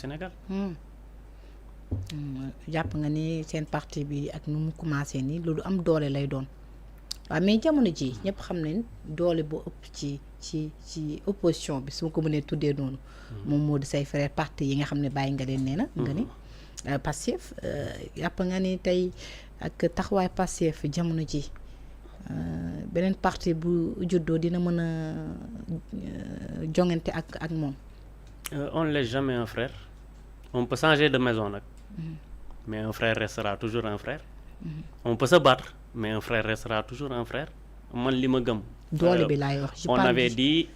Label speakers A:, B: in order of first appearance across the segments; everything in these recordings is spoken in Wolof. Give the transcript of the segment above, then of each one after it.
A: Sénégal.
B: jàpp nga ni seen parti bi ak nu mu commencé nii loolu am doole lay doon waaw mais jamono ji ñëpp xam nañ doole bu ëpp ci opposition bi su ma ko mënee tuddee noonu. moom moo di say frère parti yi nga xam ne bàyyi nga leen nee na. nga ni Pastef jàpp nga ni tey ak taxawaay Pastef jamono ji beneen parti bu juddoo dina mën a jongante ak moom.
A: On ne laisse jamais un frère. On peut changer de maison nag. Mais un frère restera toujours un frère. On peut se battre mais un frère restera toujours un frère man li ma gëm.
B: doole bi laay wax.
A: On avait dit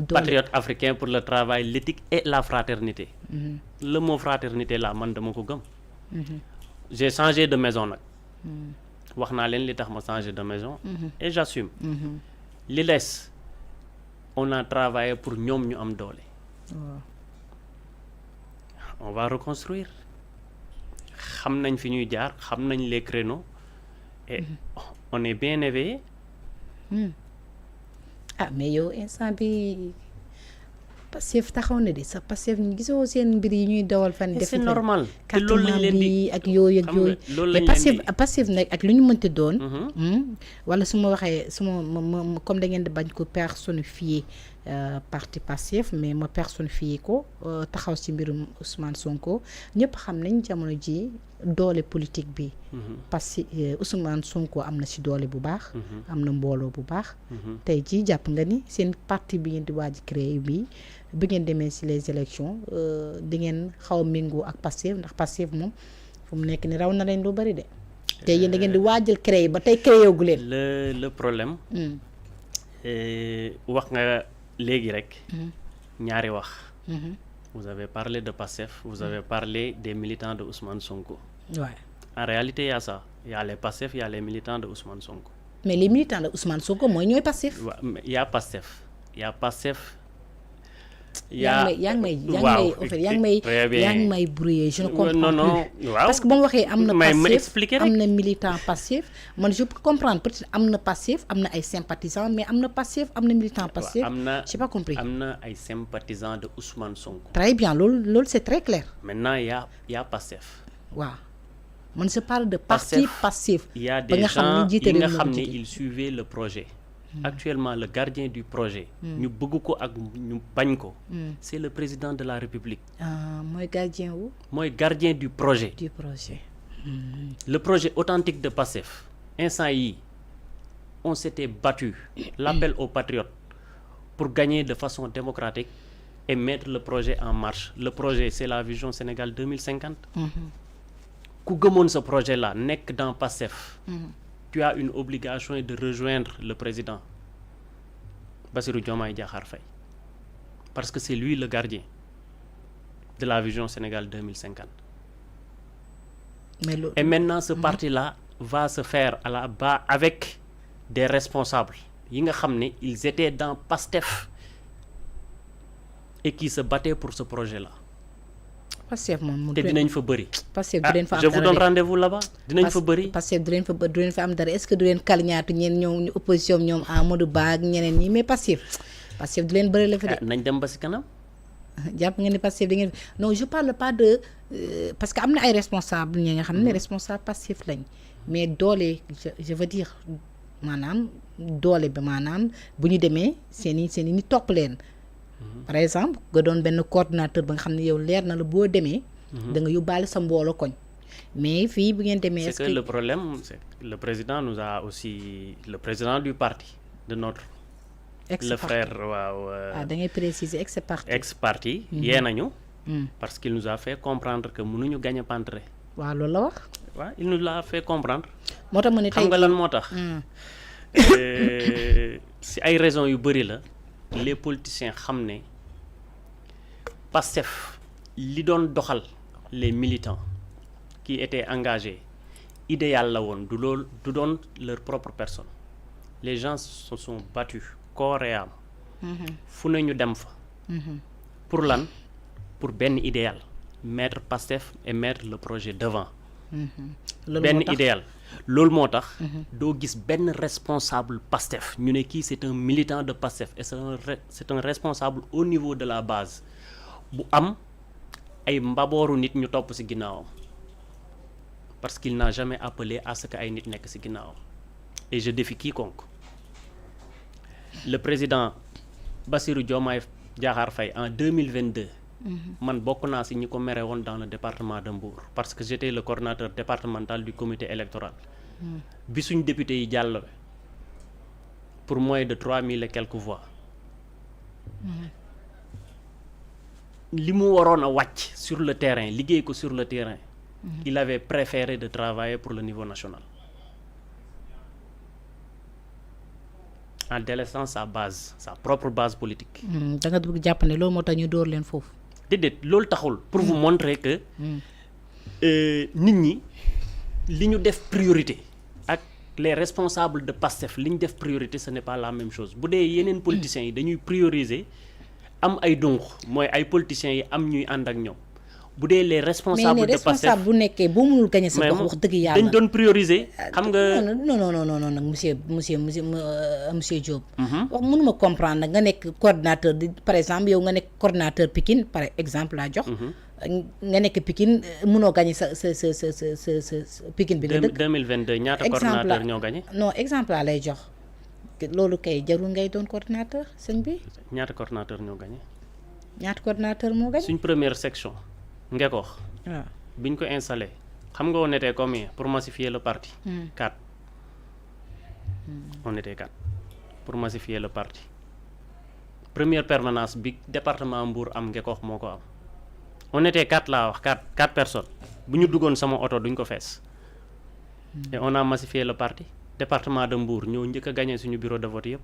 A: patriote africain pour le travail, l'éthique et la fraternité. Le mot fraternité là man dama ko gëm. J'ai changé de maison nag. wax naa leen li tax ma changé de maison. Et j'assume. li des on a travaillé pour ñoom ñu am doole. On va reconstruire. xam nañ fi ñuy jaar xam nañ les créneaux et on est bien éveillé.
B: ah mais yow instant bi Pastef taxaw na di sa Pastef ñu gisoo seen mbir yi ñuy dawal fan.
A: c'est normal
B: te loolu lañ leen di ak yooyu ak yooyu. mais Pastef nag ak lu ñu mënti doon. wala su ma waxee su ma comme da ngeen di bañ ko personnifier parti Pastef mais ma personnifier ko taxaw ci mbirum Ousmane Sonko ñëpp xam nañ jamono ji doole politique bi. parce que Ousmane Sonko am na ci doole bu baax. am na mbooloo bu baax. tey jii jàpp nga ni seen parti bi ngeen di waaj créer bi ngeen demee ci les élections di ngeen xaw a méngoo ak Pastef ndax Pastef moom fu mu nekk ni raw na leen lu bari de. tey yéen da ngeen di waajal créer ba tey créer gu leen.
A: le problème. wax nga léegi rek. ñaari wax. Vous avez parlé de Pastef, vous avez parlé des militants de Ousmane Sonko.
B: Ouais.
A: En réalité, il y a ça. Il y a les Pastef, il y a les militants de Ousmane Sonko.
B: Mais les militants de Ousmane Sonko, moi, ils sont Pastef.
A: Il y a Pastef. Il y a Pastef.
B: Yang may brouiller, je ne comprends plus.
A: Wow.
B: Parce que bon, Pastef,
A: il
B: amna militant Pastef, moi je peux comprendre peut-être amna Pastef, amna ay sympathisants, mais amna Pastef, amna militant Pastef. J'ai pas compris.
A: Amna ay sympathisants de Ousmane Sonko.
B: Très bien, lol c'est très clair.
A: Maintenant il y a Pastef.
B: Wow. Moi je parle de parti Pastef.
A: Il y a des gens ils suivaient le projet. Actuellement le gardien du projet ñu bëgg ko ak ñu bañ ko c'est le président de la République.
B: Mooy gardien wu
A: mooy gardien du projet. Le projet authentique de Pastef instant yi on s'était battu l'appel aux patriotes pour gagner de façon démocratique et mettre le projet en marche. Le projet c'est la vision Sénégal 2050. ku gëmoon ce projet là nekk dans Pastef. Tu as une obligation de rejoindre le président Bassirou Diomaye Diakhar Faye parce que c'est lui le gardien de la vision Sénégal 2050. Et maintenant ce parti-là va se faire à la base avec des responsables yi nga xam ne ils étaient dans Pastef et qui se battaient pour ce projet-là.
B: Pastef moom
A: te dinañ fa bëri.
B: Pastef du leen fa am
A: je vous donne rendez-vous là-bas. dinañ fa bëri.
B: Pastef du leen fa am dara est-ce que du leen kalñaatu ñeen ñoom opposition ñoom Amadou Ba ak ñeneen ñi mais Pastef du leen bëri la fa de.
A: nañ dem ba ci kanam.
B: jàpp nga ni Pastef di ngeen non je parle pas de parce que am na ay responsables ñi nga xam ne responsable Pastef lañ mais doole je veux dire maanaam doole bi maanaam bu ñu demee seen i ni topp leen. Par exemple nga doon benn coordinateur ba nga xam ne yow leer na la boo demee. da nga yóbbaale sa mbooloo koñ. mais fii bu ngeen demee.
A: c'est que le problème c'est que le président nous a aussi le président du parti de notre. le frère waaw.
B: da ngay préciser ex-parti.
A: ex-parti yee nañu. parce qu'il nous a fait comprendre que mënuñu gagner pantre.
B: waaw loolu la wax.
A: waaw il nous l'a fait comprendre.
B: moo tax ma ne tey
A: xam nga lan moo tax. si ay raisons yu bëri la. Les politiciens xam ne Pastef li doon doxal les militants qui étaient engagés idéal la woon du doon leur propre personne. Les gens se sont battus corps et âme. fu ne ñu dem fa. pour lan pour benn idéal mettre Pastef et mettre le projet devant. benn idéal loolu moo tax doo gis benn responsable Pastef ñu ne kii c'est un militant de Pastef et c'est un responsable au niveau de la base bu am ay mbabooru nit ñu topp ci ginnaawam parce qu'il n'a jamais appelé à ce que ay nit nekk ci ginnaawam et je défie quiconque le président Bassirou Diomaye Diakhar Faye en 2022 man bokk naa ci ñi ko mere woon dans le département de Mbour parce que j'étais le coordonnateur départemental du comité électoral bi suñ député yi jàll pour moins de 3000 et quelques voix li mu waroon a wàcc sur le terrain liggéey ko sur le terrain il avait préféré de travailler pour le niveau national en délaissant sa base sa propre base politique.
B: da nga bëgg jàpp ne loolu moo tax ñu dóor leen foofu.
A: déedéet loolu taxul pour vous montrer que nit ñi li ñu def priorité ak les responsables de PASTEF li ñu def priorité ce n'est pas la même chose bu dee yeneen politiciens yi dañuy prioriser am ay dunq mooy ay politiciens yi am ñuy ànd ak ñoom bu dee les responsables de PASTEF mais
B: responsable bu nekkee boo mënul gagner sa gox wax dëgg yàlla
A: dañ doon prioriser xam nga
B: non nag monsieur Diop wax mënuma comprendre nag nga nekk coordinateur di par exemple yow nga nekk coordinateur Pikine par exemple laa jox nga nekk Pikine mënoo gagner sa Pikine bi nga dëkk
A: 2022 ñaata coordinateur ñoo gagné
B: non exemple laa lay jox loolu kay jarul ngay doon coordinateur sëñ bi
A: ñaata coordinateur ñoo gagné
B: ñaata coordinateur moo gagné
A: suñ première section Ngekoox
B: waaw
A: biñ ko installé xam nga on était combien pour massifier le parti 4 on était 4 pour massifier le parti première permanence bi département Mbour am Ngekoox moo ko am on était 4 laa wax 4 personnes bu ñu duggoon sama oto duñ ko fees et on a massifié le parti département de Mbour ñoo njëkk a gagné suñu bureau de vote yëpp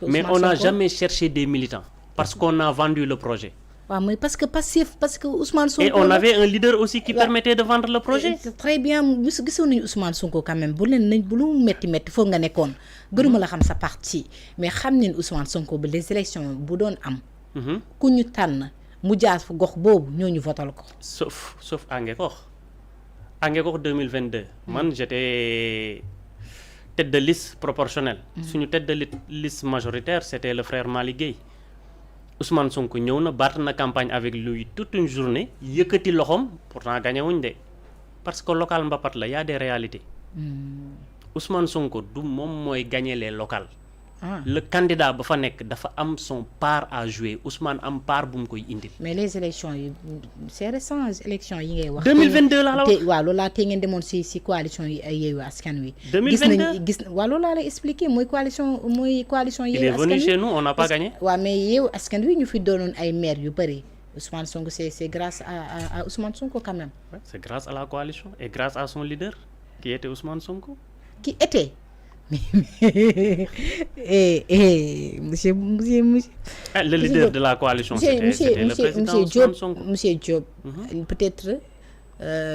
A: mais on n'a jamais cherché des militants parce qu'on a vendu le projet.
B: waaw mais parce que Ousmane Sonko.
A: et on avait un leader aussi qui permettait de vendre le projet.
B: très bien gisoon nañu Ousmane Sonko quand même bu lu metti foog nga nekkoon gënuma la xam sa parti mais xam nañ Ousmane Sonko bi les élections bu doon am. ku ñu tànn mu jaar fa gox boobu ñooñu votal ko.
A: sauf Ngekoox 2022. man j'étais tête de liste proportionnelle. suñu tête de liste majoritaire c'était le frère Malick Gueye. Ousmane Sonko ñëw na baat na campagne avec lui toute une journée yëkkati loxoom pourtant gagné wuñ de parce que local mbapat la y a des réalités. Ousmane Sonko du moom mooy gagné les locales. le candidat ba fa nekk dafa am son part à jouer Ousmane am part bu mu koy indil.
B: mais les élections yi c'est récent élections yi ngay wax.
A: 2022 laa la wax
B: waaw loolu laa tey ngeen demoon si coalition yi Yewwi Askan Wi.
A: 2022
B: gis waaw loolu laa lay expliquer mooy coalition Yewwi Askan Wi.
A: il est venu chez nous on n'a pas gagné.
B: waaw mais Yewwi Askan Wi ñu fi doonoon ay maire yu bëri Ousmane Sonko c'est grâce à Ousmane Sonko quand même.
A: Ouais, c'est grâce à la coalition et grâce à son leader qui était Ousmane Sonko.
B: qui était. monsieur.
A: le leader de la coalition c'était le président Ousmane Sonko.
B: monsieur Diop. peut-être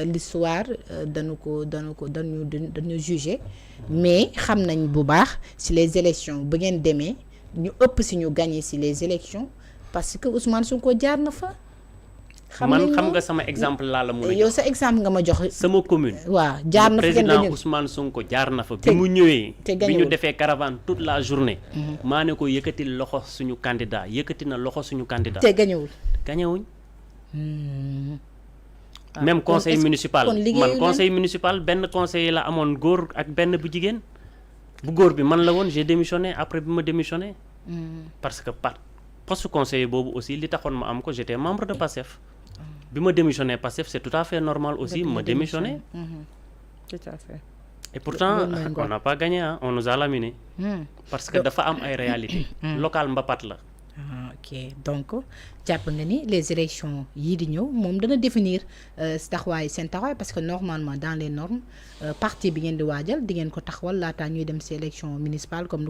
B: l'histoire dañu juger mais xam nañ bu baax si les élections ba ngeen demee ñu ëpp si ñu gagné si les élections parce que Ousmane Sonko jaar na fa.
A: xam nga sama exemple laa la mën a jox
B: yow sa exemple nga ma jox.
A: sama commune.
B: waaw jaar na fa
A: président Ousmane Sonko jaar na fa. bi mu ñëwee. bi ñu defee caravane toute la journée. maa ne ko yëkkati loxo suñu candidat yëkkati na loxo suñu candidat.
B: te gañewul.
A: gañewuñ. même conseil municipal man conseil municipal benn conseiller la amoon góor ak benn bu jigéen. bu góor bi man la woon j'ai démissionné après bi ma démissionné. parce que poste conseiller boobu aussi li taxoon ma am ko j'étais membre de PASTEF. bi ma démissionné Pastef c'est tout à fait normal aussi ma démissionné.
B: tout à fait.
A: et pourtant on n'a pas gagné on nous a laminé. parce que dafa am ay réalités. local mbapat la.
B: ok donc jàpp nga ni les élections yii di ñëw moom dana définir seen taxawaay parce que normalement dans les normes parti bi ngeen di waajal di ngeen ko taxawal laataa ñuy dem ci élection municipale comme ni ko